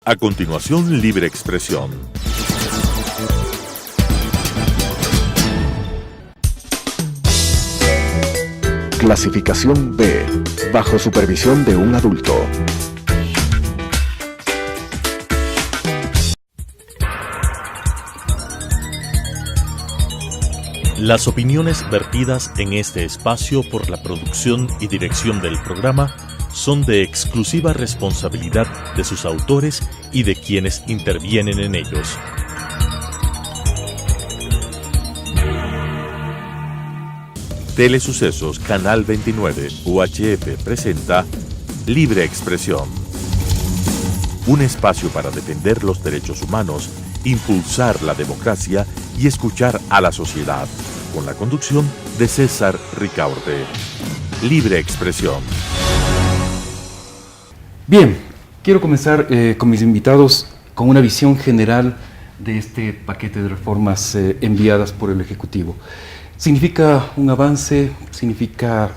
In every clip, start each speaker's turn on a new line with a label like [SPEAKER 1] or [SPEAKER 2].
[SPEAKER 1] A continuación, Libre Expresión.
[SPEAKER 2] Clasificación B, bajo supervisión de un adulto.
[SPEAKER 1] Las opiniones vertidas en este espacio por la producción y dirección del programa son de exclusiva responsabilidad de sus autores y de quienes intervienen en ellos. Telesucesos Canal 29 UHF presenta Libre Expresión. Un espacio para defender los derechos humanos, impulsar la democracia y escuchar a la sociedad. Con la conducción de César Ricaurte. Libre Expresión.
[SPEAKER 3] Bien, quiero comenzar con mis invitados con una visión general de este paquete de reformas enviadas por el Ejecutivo. ¿Significa un avance? ¿Significa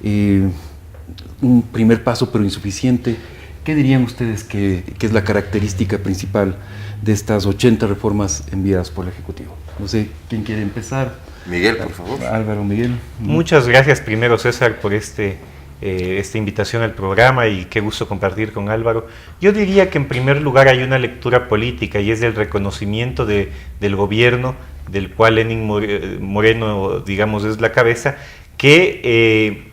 [SPEAKER 3] un primer paso pero insuficiente? ¿Qué dirían ustedes que es la característica principal de estas 80 reformas enviadas por el Ejecutivo? No sé, ¿quién quiere empezar?
[SPEAKER 4] Miguel, por favor.
[SPEAKER 3] Álvaro, Miguel.
[SPEAKER 5] Muchas gracias primero, César, por esta invitación al programa y qué gusto compartir con Álvaro. Yo diría que en primer lugar hay una lectura política y es el reconocimiento del gobierno, del cual Lenín Moreno, digamos, es la cabeza, que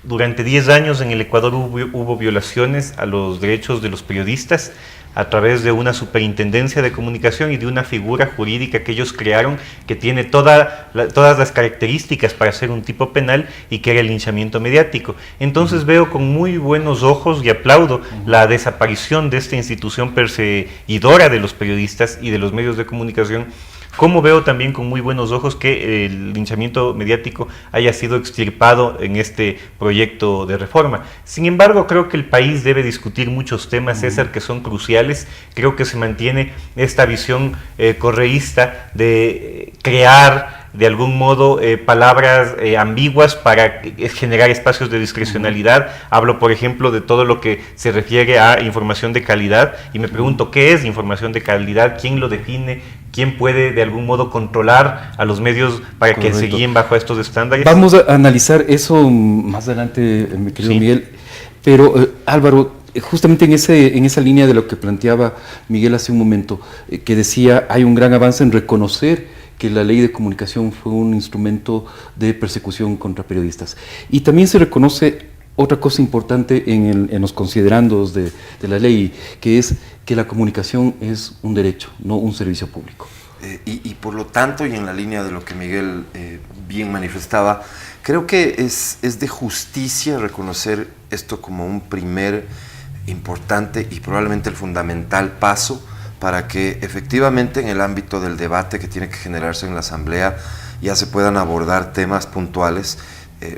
[SPEAKER 5] durante 10 años en el Ecuador hubo violaciones a los derechos de los periodistas a través de una superintendencia de comunicación y de una figura jurídica que ellos crearon que tiene todas las características para ser un tipo penal y que era el linchamiento mediático. Entonces veo con muy buenos ojos y aplaudo la desaparición de esta institución perseguidora de los periodistas y de los medios de comunicación, como veo también con muy buenos ojos que el linchamiento mediático haya sido extirpado en este proyecto de reforma. Sin embargo, creo que el país debe discutir muchos temas, César, que son cruciales. Creo que se mantiene esta visión correísta de crear de algún modo palabras ambiguas para generar espacios de discrecionalidad. Hablo, por ejemplo, de todo lo que se refiere a información de calidad y me pregunto, ¿qué es información de calidad? ¿Quién lo define? ¿Quién puede de algún modo controlar a los medios para que se guíen bajo estos estándares?
[SPEAKER 3] Vamos a analizar eso más adelante, mi querido Miguel, pero Álvaro, justamente en esa línea de lo que planteaba Miguel hace un momento, que decía, hay un gran avance en reconocer que la ley de comunicación fue un instrumento de persecución contra periodistas. Y también se reconoce otra cosa importante en los considerandos de la ley, que es que la comunicación es un derecho, no un servicio público.
[SPEAKER 4] Y por lo tanto, y en la línea de lo que Miguel bien manifestaba, creo que es de justicia reconocer esto como un primer importante y probablemente el fundamental paso para que efectivamente en el ámbito del debate que tiene que generarse en la Asamblea ya se puedan abordar temas puntuales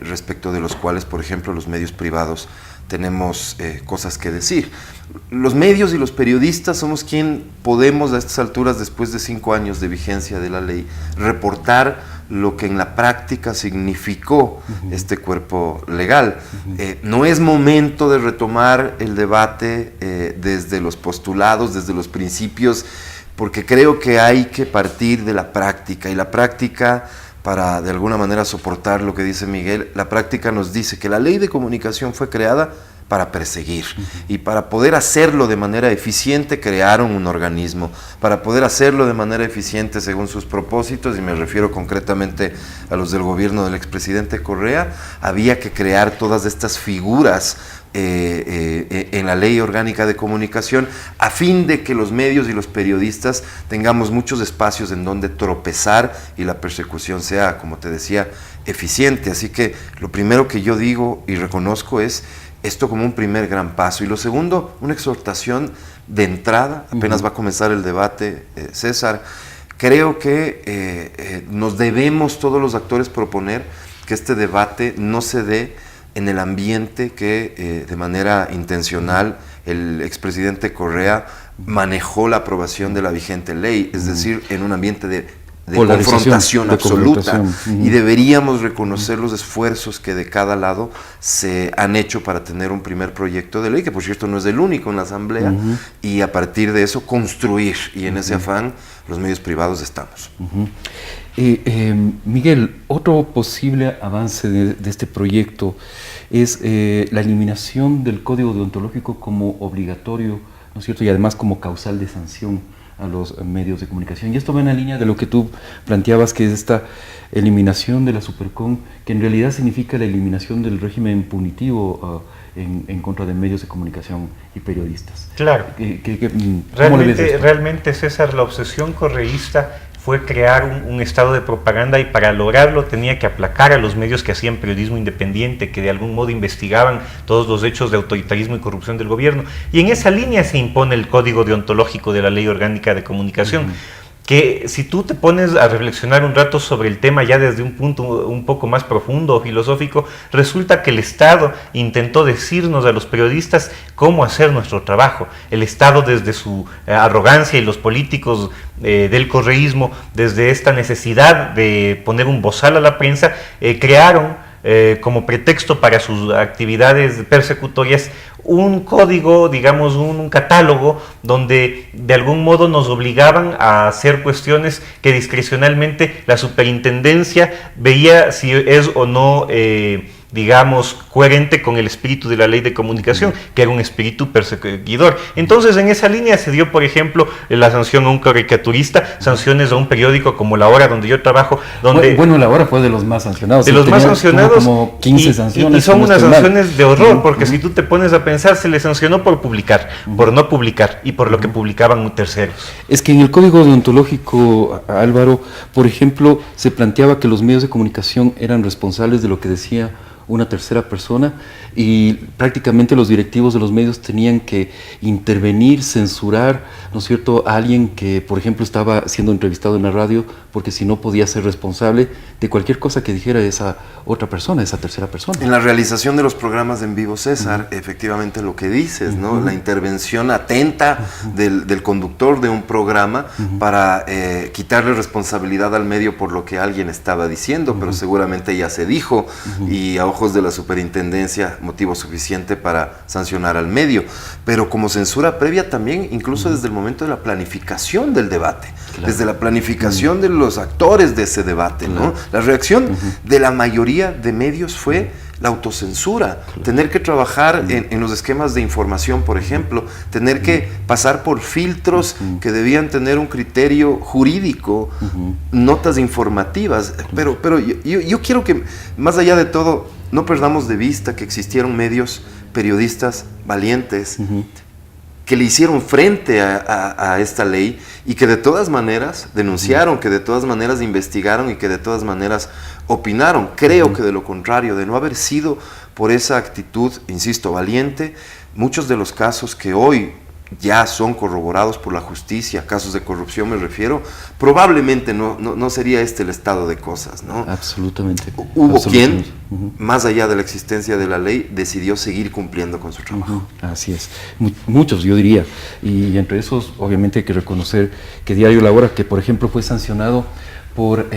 [SPEAKER 4] respecto de los cuales, por ejemplo, los medios privados tenemos cosas que decir. Los medios y los periodistas somos quien podemos a estas alturas, después de 5 años de vigencia de la ley, reportar lo que en la práctica significó este cuerpo legal. No es momento de retomar el debate desde los postulados, desde los principios, porque creo que hay que partir de la práctica, y la práctica, para de alguna manera soportar lo que dice Miguel, la práctica nos dice que la ley de comunicación fue creada para perseguir, y para poder hacerlo de manera eficiente crearon un organismo, para poder hacerlo de manera eficiente según sus propósitos, y me refiero concretamente a los del gobierno del expresidente Correa, había que crear todas estas figuras en la ley orgánica de comunicación, a fin de que los medios y los periodistas tengamos muchos espacios en donde tropezar y la persecución sea, como te decía, eficiente. Así que lo primero que yo digo y reconozco es esto como un primer gran paso. Y lo segundo, una exhortación de entrada, apenas va a comenzar el debate, César. Creo que nos debemos todos los actores proponer que este debate no se dé en el ambiente que de manera intencional el expresidente Correa manejó la aprobación de la vigente ley, es decir, en un ambiente de confrontación absoluta.
[SPEAKER 3] Uh-huh.
[SPEAKER 4] Y deberíamos reconocer los esfuerzos que de cada lado se han hecho para tener un primer proyecto de ley, que por cierto no es el único en la Asamblea,
[SPEAKER 3] uh-huh.
[SPEAKER 4] y a partir de eso construir. Y en ese afán los medios privados estamos.
[SPEAKER 3] Uh-huh. Miguel, otro posible avance de este proyecto es la eliminación del código deontológico como obligatorio, ¿no es cierto? Y además como causal de sanción a los medios de comunicación. Y esto va en la línea de lo que tú planteabas, que es esta eliminación de la Supercon, que en realidad significa la eliminación del régimen punitivo en contra de medios de comunicación y periodistas.
[SPEAKER 5] Claro. Realmente, César, la obsesión correísta fue crear un estado de propaganda, y para lograrlo tenía que aplacar a los medios que hacían periodismo independiente, que de algún modo investigaban todos los hechos de autoritarismo y corrupción del gobierno. Y en esa línea se impone el código deontológico de la Ley Orgánica de Comunicación. Uh-huh. Que si tú te pones a reflexionar un rato sobre el tema ya desde un punto un poco más profundo, filosófico, resulta que el Estado intentó decirnos a los periodistas cómo hacer nuestro trabajo. El Estado, desde su arrogancia, y los políticos del correísmo, desde esta necesidad de poner un bozal a la prensa, crearon como pretexto para sus actividades persecutorias un código, digamos un catálogo, donde de algún modo nos obligaban a hacer cuestiones que discrecionalmente la superintendencia veía si es o no digamos, coherente con el espíritu de la Ley de Comunicación, que era un espíritu perseguidor. Entonces, en esa línea se dio, por ejemplo, la sanción a un caricaturista, sanciones a un periódico como La Hora, donde yo trabajo, donde...
[SPEAKER 3] Bueno, La Hora fue de los más sancionados.
[SPEAKER 5] De los más sancionados,
[SPEAKER 3] como 15 sanciones.
[SPEAKER 5] Y son unas sanciones de horror, porque si tú te pones a pensar, se le sancionó por publicar, por no publicar, y por lo que publicaban terceros.
[SPEAKER 3] Es que en el código deontológico, Álvaro, por ejemplo, se planteaba que los medios de comunicación eran responsables de lo que decía una tercera persona, y prácticamente los directivos de los medios tenían que intervenir, censurar, ¿no es cierto?, a alguien que, por ejemplo, estaba siendo entrevistado en la radio, porque si no podía ser responsable de cualquier cosa que dijera esa otra persona, esa tercera persona.
[SPEAKER 4] En la realización de los programas en vivo, César, efectivamente lo que dices, ¿no? La intervención atenta del conductor de un programa para quitarle responsabilidad al medio por lo que alguien estaba diciendo, pero seguramente ya se dijo, y a ojos de la superintendencia motivo suficiente para sancionar al medio, pero como censura previa también, incluso desde el momento de la planificación del debate, desde la planificación de los actores de ese debate, ¿no? La reacción de la mayoría de medios fue la autocensura, tener que trabajar en los esquemas de información, por ejemplo, tener que pasar por filtros que debían tener un criterio jurídico, notas informativas, pero yo quiero que, más allá de todo, no perdamos de vista que existieron medios, periodistas valientes, que le hicieron frente a esta ley, y que de todas maneras denunciaron, que de todas maneras investigaron, y que de todas maneras opinaron. Creo que de lo contrario, de no haber sido por esa actitud, insisto, valiente, muchos de los casos que hoy ya son corroborados por la justicia, casos de corrupción me refiero, probablemente no sería este el estado de cosas, ¿no?
[SPEAKER 3] Absolutamente.
[SPEAKER 4] Hubo quien, más allá de la existencia de la ley, decidió seguir cumpliendo con su trabajo.
[SPEAKER 3] Así es. Muchos, yo diría. Y entre esos, obviamente hay que reconocer que Diario La Hora, que por ejemplo fue sancionado por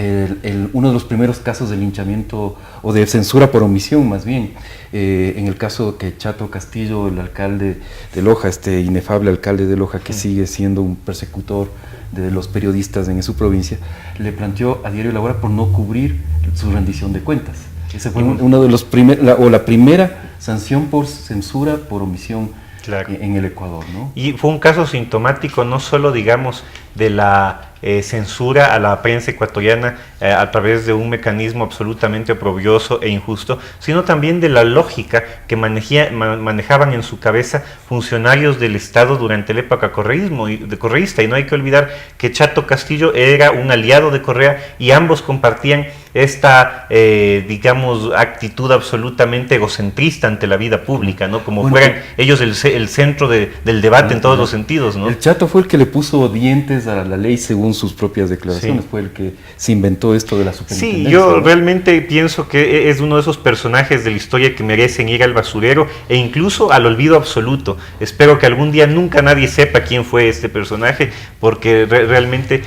[SPEAKER 3] uno de los primeros casos de linchamiento o de censura por omisión, más bien, en el caso que Chato Castillo, el alcalde de Loja, este inefable alcalde de Loja, que sigue siendo un persecutor de los periodistas en su provincia, le planteó a Diario La Hora por no cubrir su rendición de cuentas. Ese fue uno de los la primera sanción por censura por omisión. Claro. En el Ecuador, ¿no?
[SPEAKER 5] Y fue un caso sintomático no solo, digamos, de la censura a la prensa ecuatoriana a través de un mecanismo absolutamente oprobioso e injusto, sino también de la lógica que manejaban en su cabeza funcionarios del Estado durante la época correísta. Y no hay que olvidar que Chato Castillo era un aliado de Correa, y ambos compartían esta, digamos, actitud absolutamente egocentrista ante la vida pública, ¿no? Como fueran ellos el centro del debate en todos los sentidos, ¿no?
[SPEAKER 3] El Chato fue el que le puso dientes a la ley según sus propias declaraciones, fue el que se inventó esto de la superintendencia.
[SPEAKER 5] Sí, yo realmente pienso que es uno de esos personajes de la historia que merecen ir al basurero e incluso al olvido absoluto. Espero que algún día nunca nadie sepa quién fue este personaje, porque realmente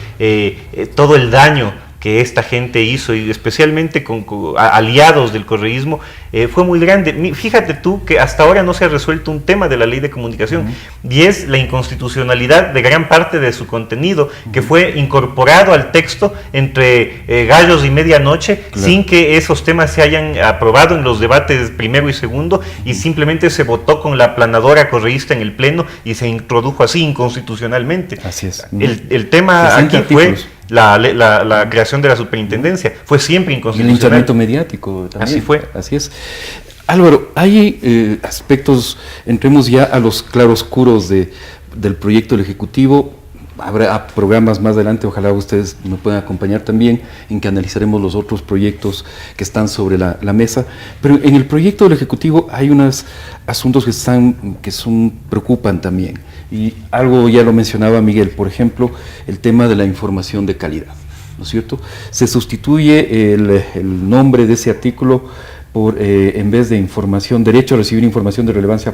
[SPEAKER 5] todo el daño que esta gente hizo, y especialmente con aliados del correísmo, fue muy grande. Fíjate tú que hasta ahora no se ha resuelto un tema de la ley de comunicación, y es la inconstitucionalidad de gran parte de su contenido, que fue incorporado al texto entre gallos y medianoche, sin que esos temas se hayan aprobado en los debates primero y segundo, y simplemente se votó con la aplanadora correísta en el pleno, y se introdujo así inconstitucionalmente.
[SPEAKER 3] Así es.
[SPEAKER 5] El tema aquí fue la creación de la superintendencia, fue siempre inconstitucional.
[SPEAKER 3] Y el linchamiento mediático también.
[SPEAKER 5] Así fue.
[SPEAKER 3] Así es. Álvaro, hay aspectos, entremos ya a los claroscuros del proyecto del Ejecutivo. Habrá programas más adelante, ojalá ustedes nos puedan acompañar también, en que analizaremos los otros proyectos que están sobre la mesa. Pero en el proyecto del Ejecutivo hay unos asuntos que preocupan también. Y algo ya lo mencionaba Miguel, por ejemplo, el tema de la información de calidad, ¿no es cierto? Se sustituye el nombre de ese artículo por, en vez de derecho a recibir información de relevancia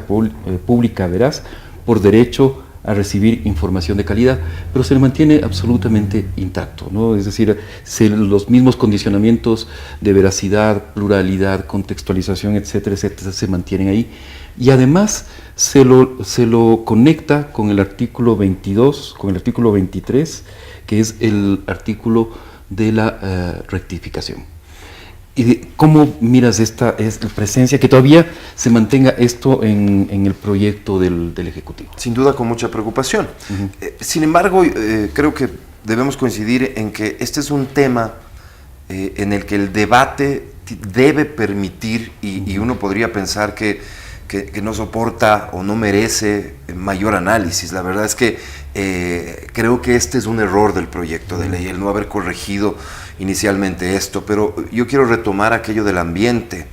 [SPEAKER 3] pública veraz, por derecho a recibir información de calidad, pero se le mantiene absolutamente intacto, ¿no? Es decir, los mismos condicionamientos de veracidad, pluralidad, contextualización, etcétera, etcétera, se mantienen ahí. Y además se lo conecta con el artículo 22, con el artículo 23, que es el artículo de la rectificación. ¿Y cómo miras esta presencia, que todavía se mantenga esto en el proyecto del Ejecutivo?
[SPEAKER 4] Sin duda con mucha preocupación. Sin embargo, creo que debemos coincidir en que este es un tema en el que el debate debe permitir, y uno podría pensar que no soporta o no merece mayor análisis. La verdad es que creo que este es un error del proyecto de ley, el no haber corregido inicialmente esto, pero yo quiero retomar aquello del ambiente.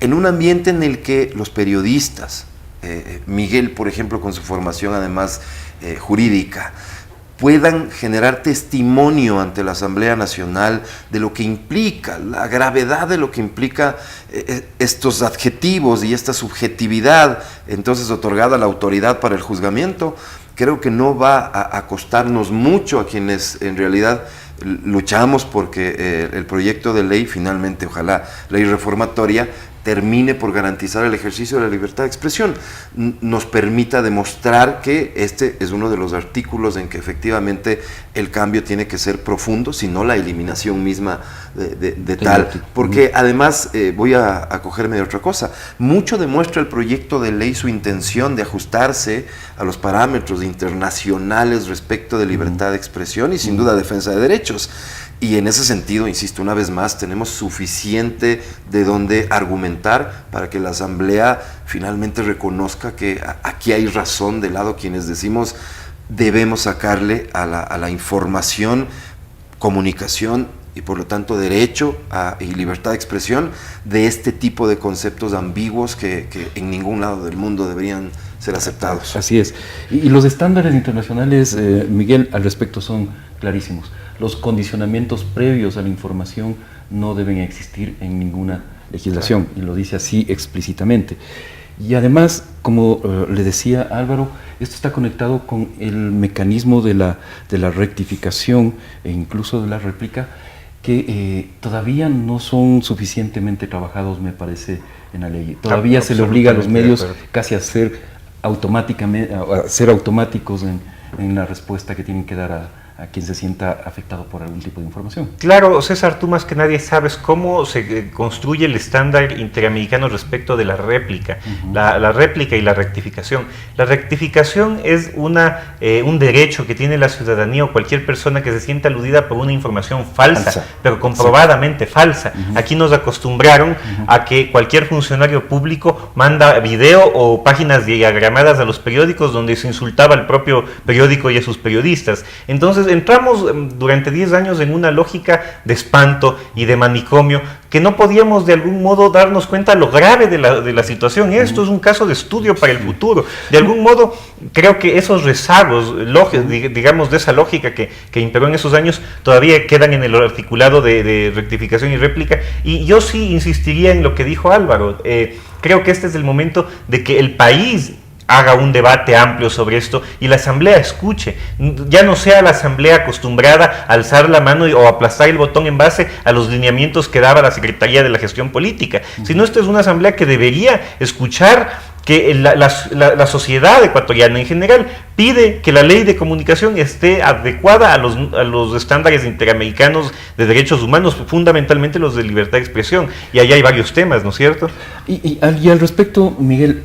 [SPEAKER 4] En un ambiente en el que los periodistas, Miguel, por ejemplo, con su formación además jurídica, puedan generar testimonio ante la Asamblea Nacional de lo que implica, la gravedad de lo que implica estos adjetivos y esta subjetividad entonces otorgada a la autoridad para el juzgamiento, creo que no va a costarnos mucho a quienes en realidad luchamos porque el proyecto de ley, finalmente, ojalá, ley reformatoria, termine por garantizar el ejercicio de la libertad de expresión, nos permita demostrar que este es uno de los artículos en que efectivamente el cambio tiene que ser profundo, si no la eliminación misma de tal. Porque además, voy a acogerme de otra cosa, mucho demuestra el proyecto de ley su intención de ajustarse a los parámetros internacionales respecto de libertad de expresión y sin duda defensa de derechos. Y en ese sentido, insisto una vez más, tenemos suficiente de donde argumentar para que la Asamblea finalmente reconozca que aquí hay razón del lado quienes decimos debemos sacarle a la información, comunicación y por lo tanto derecho y libertad de expresión de este tipo de conceptos ambiguos que en ningún lado del mundo deberían ser aceptados.
[SPEAKER 3] Así es. Y los estándares internacionales, Miguel, al respecto son clarísimos. Los condicionamientos previos a la información no deben existir en ninguna legislación, y lo dice así explícitamente. Y además, como le decía Álvaro, esto está conectado con el mecanismo de la rectificación e incluso de la réplica, que todavía no son suficientemente trabajados, me parece, en la ley. Todavía se le obliga a los medios casi a ser automáticos en la respuesta que tienen que dar a quien se sienta afectado por algún tipo de información.
[SPEAKER 5] Claro, César, tú más que nadie sabes cómo se construye el estándar interamericano respecto de la réplica, la réplica y la rectificación. La rectificación es un derecho que tiene la ciudadanía o cualquier persona que se sienta aludida por una información falsa. Pero comprobadamente falsa. Aquí nos acostumbraron a que cualquier funcionario público manda video o páginas diagramadas a los periódicos donde se insultaba al propio periódico y a sus periodistas. Entonces, Entonces entramos durante 10 años en una lógica de espanto y de manicomio que no podíamos de algún modo darnos cuenta lo grave de la situación. Esto es un caso de estudio para el futuro. De algún modo, creo que esos rezagos, digamos, de esa lógica que imperó en esos años, todavía quedan en el articulado de rectificación y réplica. Y yo sí insistiría en lo que dijo Álvaro. Creo que este es el momento de que el país haga un debate amplio sobre esto y la Asamblea escuche, ya no sea la Asamblea acostumbrada a alzar la mano o aplastar el botón en base a los lineamientos que daba la Secretaría de la Gestión Política, sino esta es una Asamblea que debería escuchar que la sociedad ecuatoriana en general pide que la ley de comunicación esté adecuada a los estándares interamericanos de derechos humanos, fundamentalmente los de libertad de expresión, y ahí hay varios temas, ¿no es cierto?
[SPEAKER 3] Y al respecto, Miguel,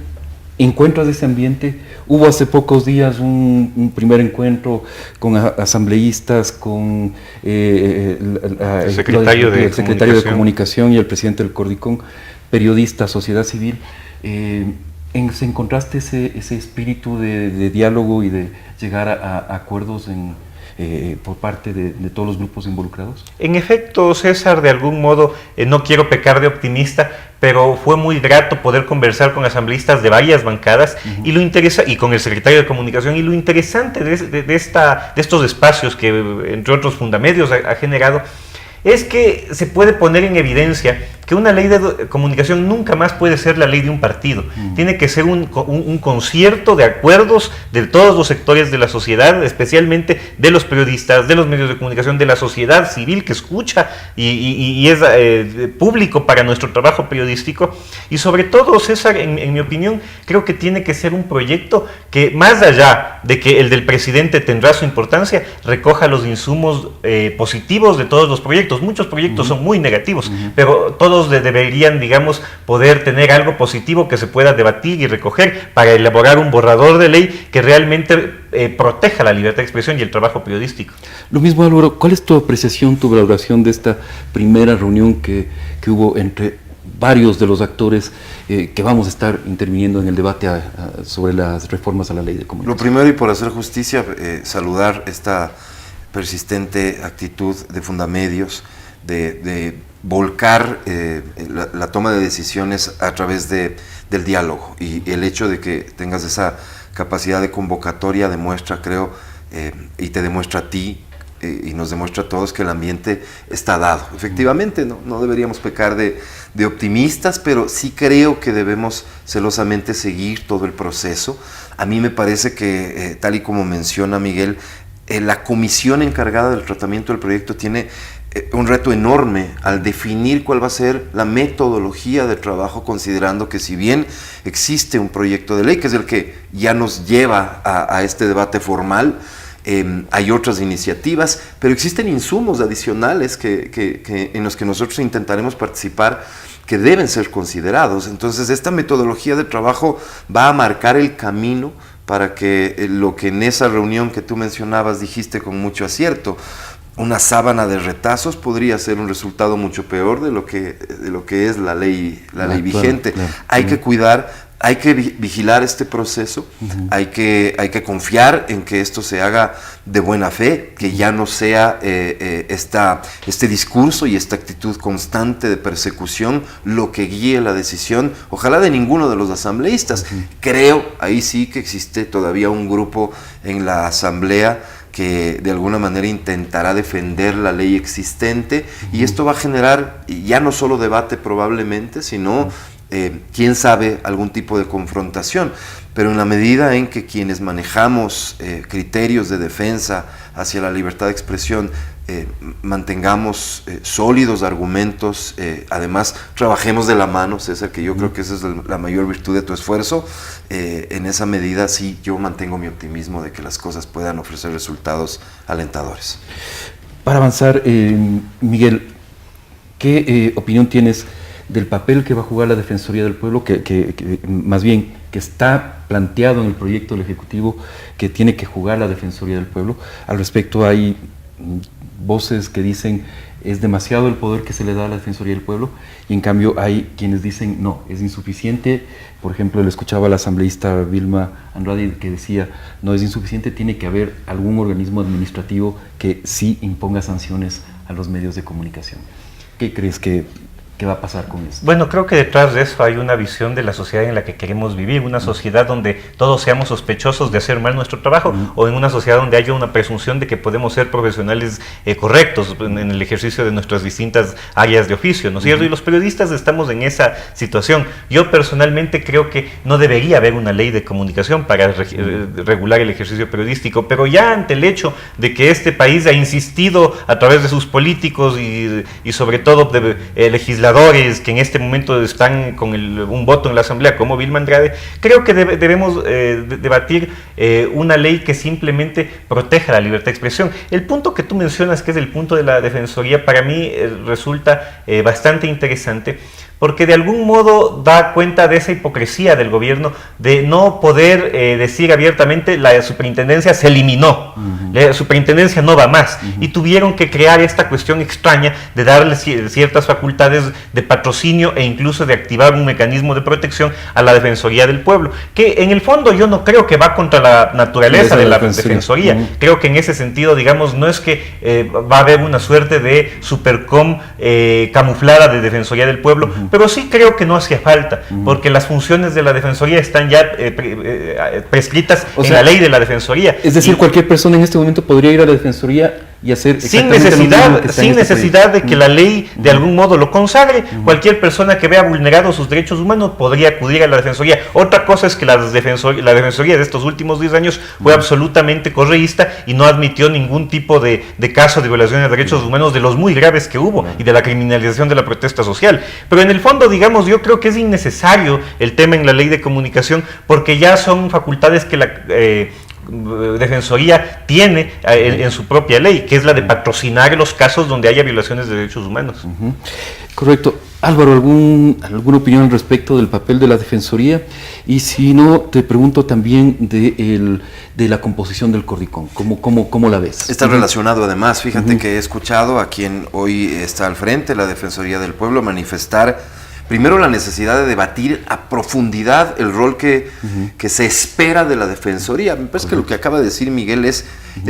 [SPEAKER 3] ¿encuentras ese ambiente? Hubo hace pocos días un primer encuentro con asambleístas, con el secretario de Comunicación y el presidente del Cordicón, periodistas, sociedad civil. ¿Se encontraste ese espíritu de diálogo y de llegar a acuerdos por parte de todos los grupos involucrados?
[SPEAKER 5] En efecto, César, de algún modo, no quiero pecar de optimista, pero fue muy grato poder conversar con asambleístas de varias bancadas y con el secretario de Comunicación, y lo interesante de estos espacios que, entre otros Fundamedios, ha generado, es que se puede poner en evidencia que una ley de comunicación nunca más puede ser la ley de un partido. Tiene que ser un concierto de acuerdos de todos los sectores de la sociedad, especialmente de los periodistas, de los medios de comunicación, de la sociedad civil que escucha y es público para nuestro trabajo periodístico. Y sobre todo, César, en mi opinión, creo que tiene que ser un proyecto que, más allá de que el del presidente tendrá su importancia, recoja los insumos positivos de todos los proyectos. Muchos proyectos son muy negativos, pero todos deberían, digamos, poder tener algo positivo que se pueda debatir y recoger para elaborar un borrador de ley que realmente proteja la libertad de expresión y el trabajo periodístico.
[SPEAKER 3] Lo mismo, Álvaro, ¿cuál es tu apreciación, tu valoración de esta primera reunión que hubo entre varios de los actores que vamos a estar interviniendo en el debate sobre las reformas a la ley de comunicación?
[SPEAKER 4] Lo primero, y por hacer justicia, saludar esta persistente actitud de Fundamedios de volcar la toma de decisiones a través del diálogo, y el hecho de que tengas esa capacidad de convocatoria demuestra, creo, y te demuestra a ti y nos demuestra a todos que el ambiente está dado. Efectivamente, no deberíamos pecar de optimistas, pero sí creo que debemos celosamente seguir todo el proceso. A mí me parece que, tal y como menciona Miguel, la comisión encargada del tratamiento del proyecto tiene un reto enorme al definir cuál va a ser la metodología de trabajo, considerando que, si bien existe un proyecto de ley, que es el que ya nos lleva a este debate formal, hay otras iniciativas, pero existen insumos adicionales en los que nosotros intentaremos participar, que deben ser considerados. Entonces, esta metodología de trabajo va a marcar el camino para que lo que en esa reunión que tú mencionabas dijiste con mucho acierto, una sábana de retazos, podría ser un resultado mucho peor de lo que es la ley vigente. Claro. Hay que cuidar, hay que vigilar este proceso, hay que confiar en que esto se haga de buena fe, que ya no sea este discurso y esta actitud constante de persecución lo que guíe la decisión, ojalá de ninguno de los asambleístas. Creo, ahí sí que existe todavía un grupo en la asamblea que de alguna manera intentará defender la ley existente, y esto va a generar ya no solo debate probablemente, sino quién sabe, algún tipo de confrontación. Pero en la medida en que quienes manejamos criterios de defensa hacia la libertad de expresión mantengamos sólidos argumentos, además trabajemos de la mano, César, que yo creo que esa es la mayor virtud de tu esfuerzo, en esa medida sí yo mantengo mi optimismo de que las cosas puedan ofrecer resultados alentadores.
[SPEAKER 3] Para avanzar, Miguel, ¿qué opinión tienes del papel que va a jugar la Defensoría del Pueblo, que más bien que está planteado en el proyecto del Ejecutivo, que tiene que jugar la Defensoría del Pueblo? Al respecto hay voces que dicen es demasiado el poder que se le da a la Defensoría del Pueblo, y en cambio hay quienes dicen no, es insuficiente. Por ejemplo, le escuchaba a la asambleísta Vilma Andrade que decía, no es insuficiente, tiene que haber algún organismo administrativo que sí imponga sanciones a los medios de comunicación. ¿Qué crees que va a pasar con esto?
[SPEAKER 5] Bueno, creo que detrás de eso hay una visión de la sociedad en la que queremos vivir, una sociedad donde todos seamos sospechosos de hacer mal nuestro trabajo, o en una sociedad donde haya una presunción de que podemos ser profesionales correctos en el ejercicio de nuestras distintas áreas de oficio, ¿no es cierto? Y los periodistas estamos en esa situación. Yo personalmente creo que no debería haber una ley de comunicación para regular el ejercicio periodístico, pero ya ante el hecho de que este país ha insistido a través de sus políticos y sobre todo de legisladores que en este momento están con un voto en la Asamblea, como Vilma Andrade, creo que debemos debatir una ley que simplemente proteja la libertad de expresión. El punto que tú mencionas, que es el punto de la Defensoría, para mí resulta bastante interesante, porque de algún modo da cuenta de esa hipocresía del gobierno de no poder decir abiertamente la superintendencia se eliminó, la superintendencia no va más, y tuvieron que crear esta cuestión extraña de darle ciertas facultades de patrocinio e incluso de activar un mecanismo de protección a la Defensoría del Pueblo, que en el fondo yo no creo que va contra la naturaleza de la Defensoría. Creo que en ese sentido, digamos, no es que va a haber una suerte de supercom camuflada de Defensoría del Pueblo, pero sí creo que no hacía falta, porque las funciones de la Defensoría están ya prescritas en la ley de la Defensoría.
[SPEAKER 3] Es decir, cualquier persona en este momento podría ir a la Defensoría y hacer
[SPEAKER 5] sin necesidad de que la ley de algún modo lo consagre. Cualquier persona que vea vulnerados sus derechos humanos podría acudir a la Defensoría. Otra cosa es que la Defensoría de estos últimos 10 años fue absolutamente correísta y no admitió ningún tipo de caso de violación de derechos humanos, de los muy graves que hubo, y de la criminalización de la protesta social. Pero en el fondo, digamos, yo creo que es innecesario el tema en la ley de comunicación, porque ya son facultades que la Defensoría tiene en su propia ley, que es la de patrocinar los casos donde haya violaciones de derechos humanos.
[SPEAKER 3] Correcto. Álvaro, ¿alguna opinión al respecto del papel de la Defensoría? Y si no, te pregunto también de la composición del Cordicom. ¿Cómo la ves?
[SPEAKER 4] Está relacionado además. Fíjate que he escuchado a quien hoy está al frente, la Defensoría del Pueblo, manifestar primero la necesidad de debatir a profundidad el rol que se espera de la Defensoría. Me parece que lo que acaba de decir Miguel es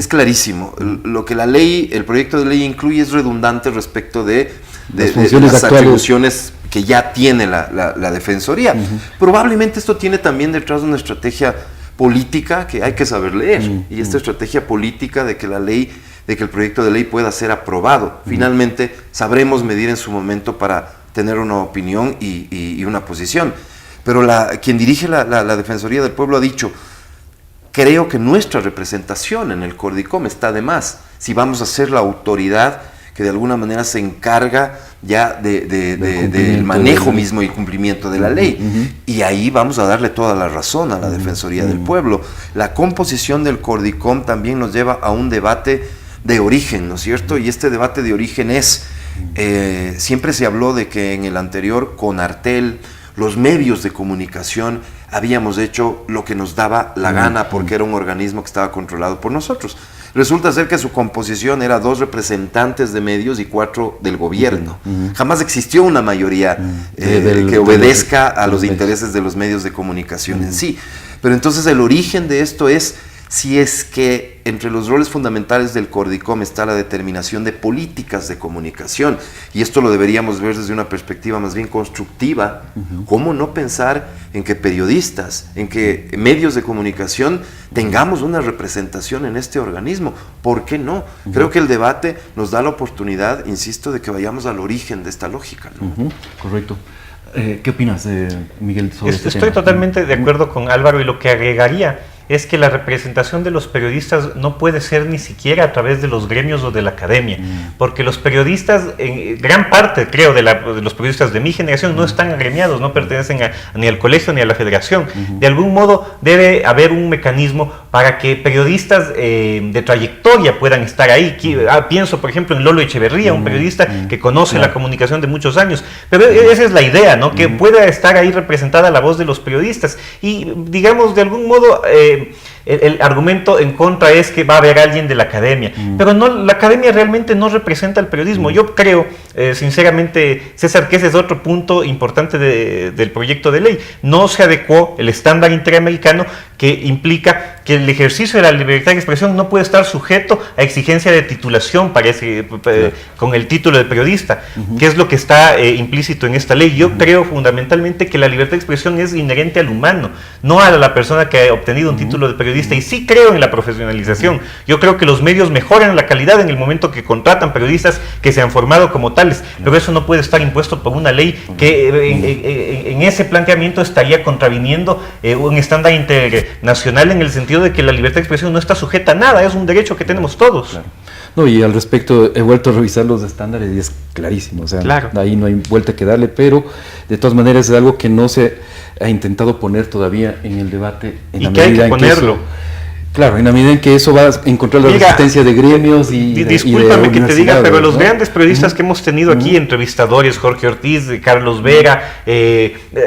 [SPEAKER 4] clarísimo. Lo que el proyecto de ley incluye es redundante respecto de las atribuciones que ya tiene la Defensoría. Probablemente esto tiene también detrás una estrategia política que hay que saber leer, y esta estrategia política de que el proyecto de ley pueda ser aprobado. Finalmente sabremos medir en su momento para tener una opinión y una posición. Pero quien dirige la Defensoría del Pueblo ha dicho: creo que nuestra representación en el Cordicom está de más, si vamos a ser la autoridad que de alguna manera se encarga ya del manejo mismo y cumplimiento de la ley. Y ahí vamos a darle toda la razón a la Defensoría del Pueblo. La composición del Cordicom también nos lleva a un debate de origen, ¿no es cierto? Y este debate de origen es, siempre se habló de que en el anterior CONARTEL, los medios de comunicación, habíamos hecho lo que nos daba la gana porque era un organismo que estaba controlado por nosotros. Resulta ser que su composición era 2 representantes de medios y 4 del gobierno. Jamás existió una mayoría que obedezca a los intereses de los medios de comunicación en sí. Pero entonces el origen de esto es si es que entre los roles fundamentales del Cordicom está la determinación de políticas de comunicación, y esto lo deberíamos ver desde una perspectiva más bien constructiva. ¿Cómo no pensar en que periodistas, en que medios de comunicación tengamos una representación en este organismo? ¿Por qué no? Creo que el debate nos da la oportunidad, insisto, de que vayamos al origen de esta lógica, ¿no?
[SPEAKER 3] Correcto. ¿Qué opinas, Miguel, sobre este tema?
[SPEAKER 5] Estoy totalmente de acuerdo con Álvaro, y lo que agregaría es que la representación de los periodistas no puede ser ni siquiera a través de los gremios o de la academia, porque los periodistas, en gran parte creo de los periodistas de mi generación no están agremiados, no pertenecen ni al colegio ni a la federación. De algún modo debe haber un mecanismo para que periodistas de trayectoria puedan estar ahí. Pienso por ejemplo en Lolo Echeverría, un periodista que conoce la comunicación de muchos años, pero esa es la idea, ¿no? Que pueda estar ahí representada la voz de los periodistas, y digamos de algún modo el argumento en contra es que va a haber alguien de la academia, pero no, la academia realmente no representa el periodismo. Yo creo, sinceramente, César, que ese es otro punto importante del proyecto de ley. No se adecuó el estándar interamericano que implica que el ejercicio de la libertad de expresión no puede estar sujeto a exigencia de titulación con el título de periodista, que es lo que está implícito en esta ley. Yo creo fundamentalmente que la libertad de expresión es inherente al humano, no a la persona que ha obtenido un título de periodista, y sí creo en la profesionalización. Yo creo que los medios mejoran la calidad en el momento que contratan periodistas que se han formado como tales, pero eso no puede estar impuesto por una ley que en ese planteamiento estaría contraviniendo un estándar internacional, en el sentido de que la libertad de expresión no está sujeta a nada, es un derecho que tenemos todos.
[SPEAKER 3] Claro. No, y al respecto he vuelto a revisar los estándares y es clarísimo, o sea,
[SPEAKER 5] claro,
[SPEAKER 3] ahí no hay vuelta que darle, pero de todas maneras es algo que no se ha intentado poner todavía en el debate, en la medida en que eso, claro, en la medida en que eso va a encontrar la resistencia de gremios
[SPEAKER 5] discúlpame que te diga, pero los grandes periodistas que hemos tenido aquí, entrevistadores, Jorge Ortiz, Carlos Vega,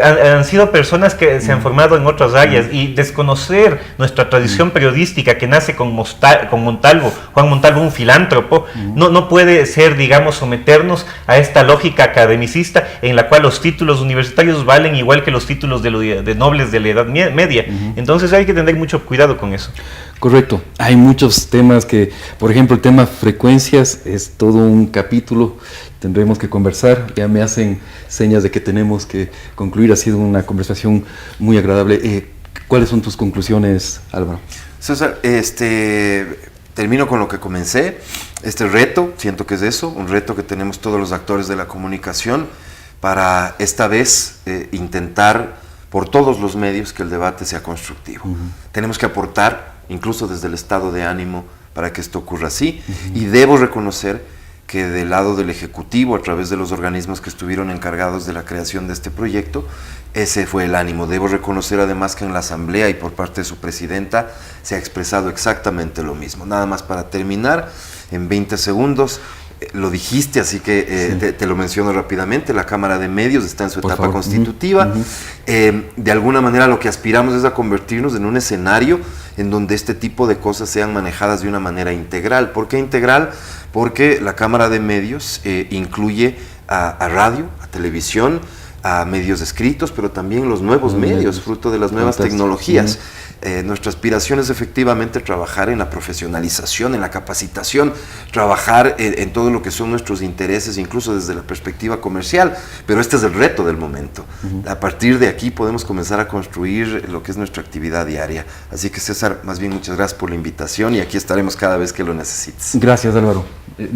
[SPEAKER 5] han sido personas que se han formado en otras áreas, y desconocer nuestra tradición periodística que nace con Montalvo, Juan Montalvo, un filántropo, no puede ser, digamos, someternos a esta lógica academicista en la cual los títulos universitarios valen igual que los títulos de nobles de la Edad Media. Entonces hay que tener mucho cuidado con eso.
[SPEAKER 3] Correcto, hay muchos temas que, por ejemplo, el tema frecuencias es todo un capítulo, tendremos que conversar, ya me hacen señas de que tenemos que concluir, ha sido una conversación muy agradable. ¿Cuáles son tus conclusiones, Álvaro?
[SPEAKER 4] César, termino con lo que comencé, este reto, siento que es eso, un reto que tenemos todos los actores de la comunicación para esta vez intentar por todos los medios que el debate sea constructivo. Tenemos que aportar, incluso desde el estado de ánimo, para que esto ocurra así, y debo reconocer que del lado del Ejecutivo, a través de los organismos que estuvieron encargados de la creación de este proyecto, ese fue el ánimo. Debo reconocer además que en la Asamblea y por parte de su presidenta se ha expresado exactamente lo mismo. Nada más para terminar, en 20 segundos, lo dijiste, así que te lo menciono rápidamente. La Cámara de Medios está en su etapa constitutiva. De alguna manera lo que aspiramos es a convertirnos en un escenario en donde este tipo de cosas sean manejadas de una manera integral. ¿Por qué integral? Porque la Cámara de Medios incluye a radio, a televisión, a medios escritos, pero también los nuevos medios, fruto de las nuevas tecnologías. Nuestra aspiración es efectivamente trabajar en la profesionalización, en la capacitación, trabajar en todo lo que son nuestros intereses, incluso desde la perspectiva comercial, pero este es el reto del momento. A partir de aquí podemos comenzar a construir lo que es nuestra actividad diaria. Así que, César, más bien muchas gracias por la invitación y aquí estaremos cada vez que lo necesites.
[SPEAKER 3] Gracias, Álvaro.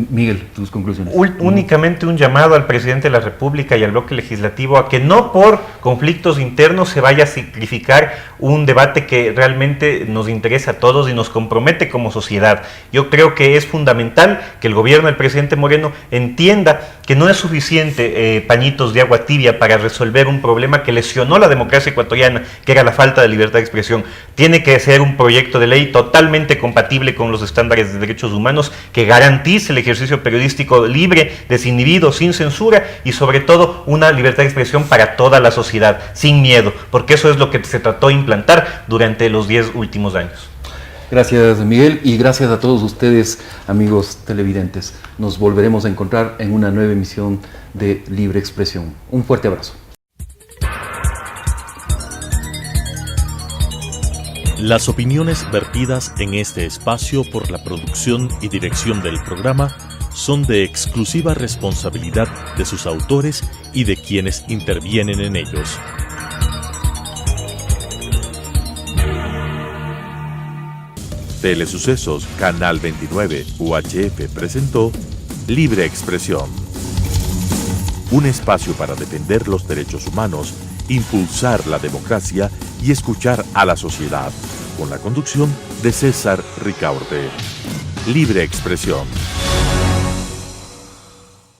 [SPEAKER 3] Miguel, tus conclusiones.
[SPEAKER 5] Únicamente un llamado al presidente de la República y al bloque legislativo a que no por conflictos internos se vaya a sacrificar un debate que realmente nos interesa a todos y nos compromete como sociedad. Yo creo que es fundamental que el gobierno del presidente Moreno entienda que no es suficiente pañitos de agua tibia para resolver un problema que lesionó la democracia ecuatoriana, que era la falta de libertad de expresión. Tiene que ser un proyecto de ley totalmente compatible con los estándares de derechos humanos, que garantice el ejercicio periodístico libre, desinhibido, sin censura, y sobre todo una libertad de expresión para toda la sociedad, sin miedo, porque eso es lo que se trató de implantar durante los 10 últimos años.
[SPEAKER 3] Gracias, Miguel, y gracias a todos ustedes, amigos televidentes. Nos volveremos a encontrar en una nueva emisión de Libre Expresión. Un fuerte abrazo.
[SPEAKER 1] Las opiniones vertidas en este espacio por la producción y dirección del programa son de exclusiva responsabilidad de sus autores y de quienes intervienen en ellos. Telesucesos Canal 29 UHF presentó Libre Expresión. Un espacio para defender los derechos humanos, impulsar la democracia y escuchar a la sociedad, con la conducción de César Ricaurte. Libre Expresión.